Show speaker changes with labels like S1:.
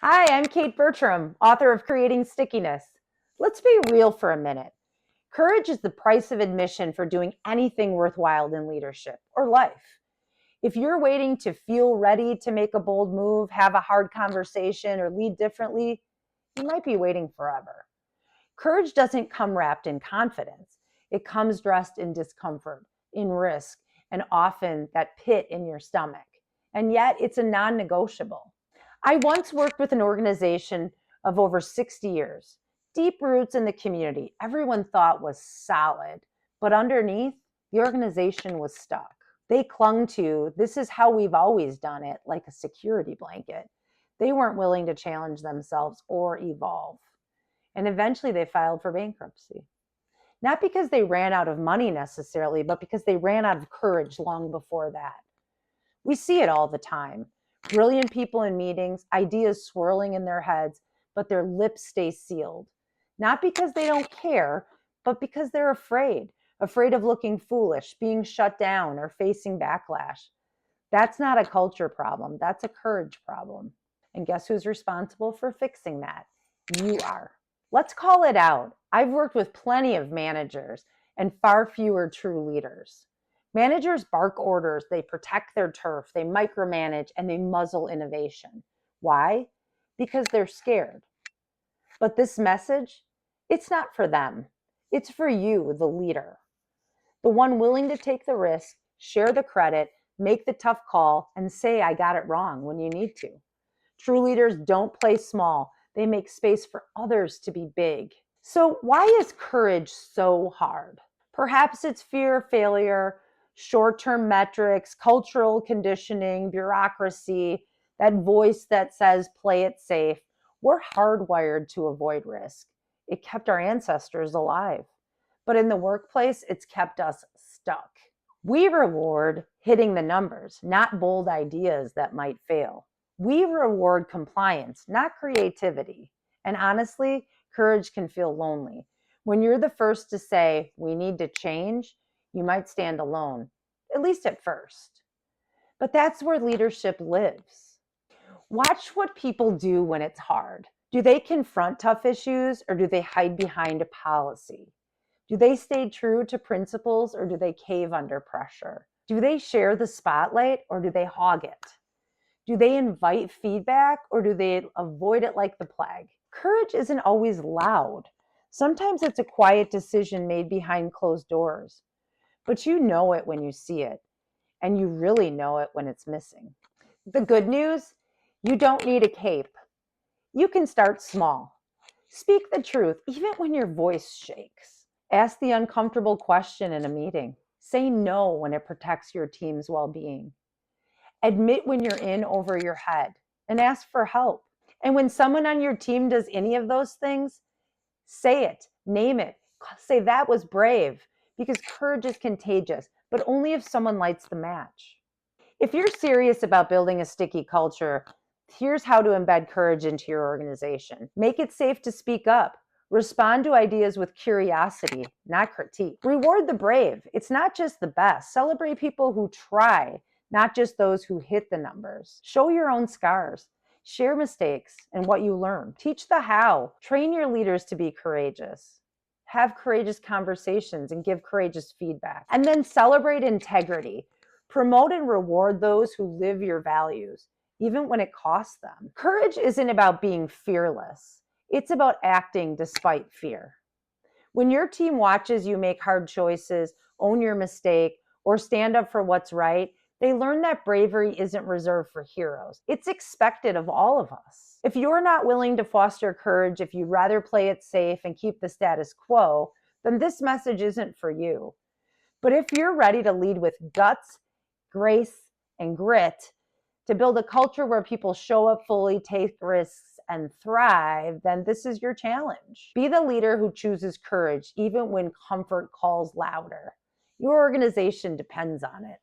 S1: Hi, I'm Kate Bertram, author of Creating Stickiness. Let's be real for a minute. Courage is the price of admission for doing anything worthwhile in leadership or life. If you're waiting to feel ready to make a bold move, have a hard conversation, or lead differently, you might be waiting forever. Courage doesn't come wrapped in confidence. It comes dressed in discomfort, in risk, and often that pit in your stomach. And yet it's a non negotiable. I once worked with an organization of over 60 years, deep roots in the community. Everyone thought was solid, but underneath, the organization was stuck. They clung to, this is how we've always done it, like a security blanket. They weren't willing to challenge themselves or evolve. And eventually they filed for bankruptcy. Not because they ran out of money necessarily, but because they ran out of courage long before that. We see it all the time. Brilliant people in meetings, ideas swirling in their heads, but their lips stay sealed. Not because they don't care, but because they're afraid of looking foolish, being shut down, or facing backlash. That's not a culture problem, that's a courage problem. And guess who's responsible for fixing that? You are. Let's call it out. I've worked with plenty of managers and far fewer true leaders. Managers bark orders, they protect their turf, they micromanage, and they muzzle innovation. Why? Because they're scared. But this message, it's not for them. It's for you, the leader, the one willing to take the risk, share the credit, make the tough call, and say, I got it wrong when you need to. True leaders don't play small, they make space for others to be big. So, why is courage so hard? Perhaps it's fear of failure, short term metrics, cultural conditioning, bureaucracy, that voice that says, play it safe. We're hardwired to avoid risk. It kept our ancestors alive. But in the workplace, it's kept us stuck. We reward hitting the numbers, not bold ideas that might fail. We reward compliance, not creativity. And honestly, courage can feel lonely. When you're the first to say, we need to change, you might stand alone, at least at first. But that's where leadership lives. Watch what people do when it's hard. Do they confront tough issues or do they hide behind a policy? Do they stay true to principles or do they cave under pressure? Do they share the spotlight or do they hog it? Do they invite feedback or do they avoid it like the plague? Courage isn't always loud. Sometimes it's a quiet decision made behind closed doors. But you know it when you see it, and you really know it when it's missing. The good news, you don't need a cape. You can start small. Speak the truth, even when your voice shakes. Ask the uncomfortable question in a meeting. Say no when it protects your team's well being. Admit when you're in over your head and ask for help. And when someone on your team does any of those things, say it, name it, say that was brave, because courage is contagious, but only if someone lights the match. If you're serious about building a sticky culture, here's how to embed courage into your organization. Make it safe to speak up. Respond to ideas with curiosity, not critique. Reward the brave. It's not just the best. Celebrate people who try, not just those who hit the numbers. Show your own scars. Share mistakes and what you learn. Teach the how. Train your leaders to be courageous. Have courageous conversations and give courageous feedback. And then celebrate integrity. Promote and reward those who live your values, even when it costs them. Courage isn't about being fearless. It's about acting despite fear. When your team watches you make hard choices, own your mistake, or stand up for what's right, they learn that bravery isn't reserved for heroes. It's expected of all of us. If you're not willing to foster courage, if you'd rather play it safe and keep the status quo, then this message isn't for you. But if you're ready to lead with guts, grace, and grit, to build a culture where people show up fully, take risks, and thrive, then this is your challenge. Be the leader who chooses courage, even when comfort calls louder. Your organization depends on it.